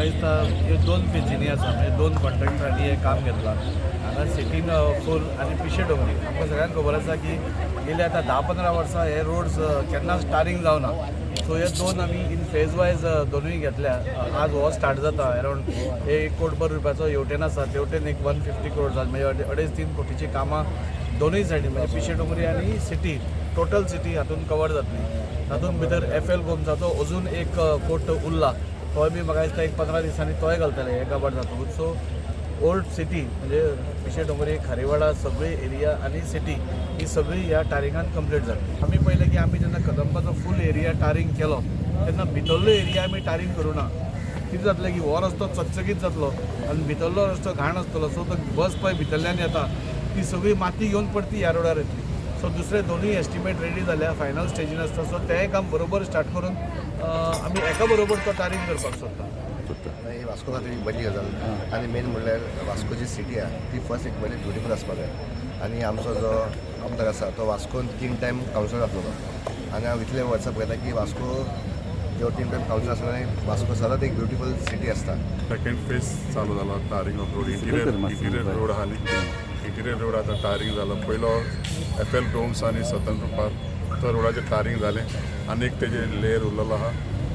म्हाका दिसता ह्यो 2 पेजींनी आसा म्हणजे 2 कॉन्ट्रॅक्टरांनी हें काम घेतलां हांगा सिटीन फूल आनी पिशे डोंगरी आमकां सगळ्यांक खबर आसा की गेली आतां 10-15 वर्सां हे रोड्स केन्नाच टारींग जावना सो हे 2 आमी इन फेज वायज दोनूय घेतल्या आज हो स्टार्ट जाता अरावंड 1 कोटी रुपयाचो हेवटेन आसा तेवटेन एक 150 करोड जाता म्हणजे 2.5-3 कोटीची कामां दोनूय सायडीन म्हणजे पिशे डोंगरी आनी सिटी टोटल सिटी हातून कवर जातली तातूंत भितर FL गोमसाचो अजून एक कोट उरला तोय बी म्हाका दिसता एक 15 दिसांनी तोय घालतले हे कवर जातकूच सो ओल्ड सिटी म्हणजे पिशे डोंगरी खारीवाडा सगळी एरिया आनी सिटी ही सगळी ह्या टारिंगान कंप्लीट जातली आमी पळयलें की आमी जेन्ना कदंबाचो फूल एरिया टारींग केलो तेन्ना भितरलो एरिया आमी टारींग करूना कितें जातलें की हो रस्तो चकचकीत जातलो आनी भितरलो रस्तो घाण आसतलो सो तो बस पळय भितरल्यान येता ती सगळी माती घेवन परती ह्या रोडार येतली सो दुसरे दोनूय एस्टिमेट रेडी जाल्या फायनल स्टेजीन आसता सो तेंय काम बरोबर स्टार्ट करून आमी एका बरोबर तो टारींग करपाक सोदता ही वास्को खातीर एक बरी गजाल आनी मेन म्हणल्यार वास्को जी सिटी आहा ती फर्स्ट एक बरी ब्युटिफूल आसपाक जाय आनी आमचो जो आमदार आसा तो वास्कोन 3 टायम कावन्सिलर आसलो आनी हांव इतले वर्सां पळयता की वास्को जो 3 टायम कावन्सिलर आसलो आनी वास्को सदांच एक ब्युटिफूल सिटी आसता सेकंड फेज चालू जाला टारींग ऑफ रोड इंटिरियर रोड आहा न्ही इंटिरियर रोड आतां टारींग जालो पयलो FL डोम्स आनी स्वतंत्र पार्क तो रोडाचेर टारींग जालें आनी एक तेजे लेयर उरलेलो आहा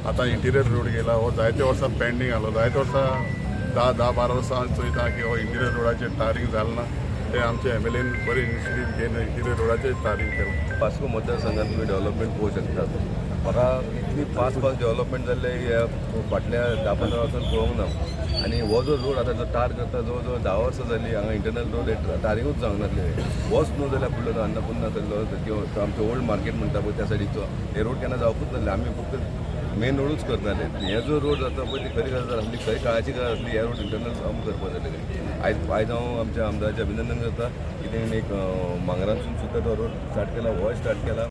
आतां इंटिरियर रोड गेला हो जायते वर्सां पेंडींग आहलो जायते वर्सां 10-12 वर्सां हांव चोयता की हो इंटिरियर रोडाचेर टारींग जालें ना ते आमचे MLAन बरी इनिशिएटीव घेवन इंटिरियर रोडाचेर टारींग केलां वास्को मतदारसंघात तुम्ही डेव्हलपमेंट पळोवंक शकतात म्हाका इतली फास्ट डेव्हलपमेंट जाल्ले ह्या फाटल्या 10-15 वर्सांत पळोवंक ना आनी हो जो रोड आतां जो टार करता जवळ जवळ 10 वर्सां जाली हांगा इंटरनल रोड टारींगूच जावंक नासले होच न्हू जाल्यार फुडलो तो अन्नपूर्णा जाल्लो किंवा आमचो ओल्ड मार्केट म्हणटा पळय त्या सायडीचो हे रोड केन्ना जावपूच नासले आमी फक्त मेन रोडूच करताले हे जो रोड जाता पळय ती खरी गजाल आसली खरी काळाची गजाल आसली ह्या रोड इंटरनल काम करपाक जाय आयज हांव आमच्या आमदाराचें अभिनंदन करता की तेणें एक मांगरांसून सुद्दां तो रोड स्टार्ट केला हो स्टार्ट केला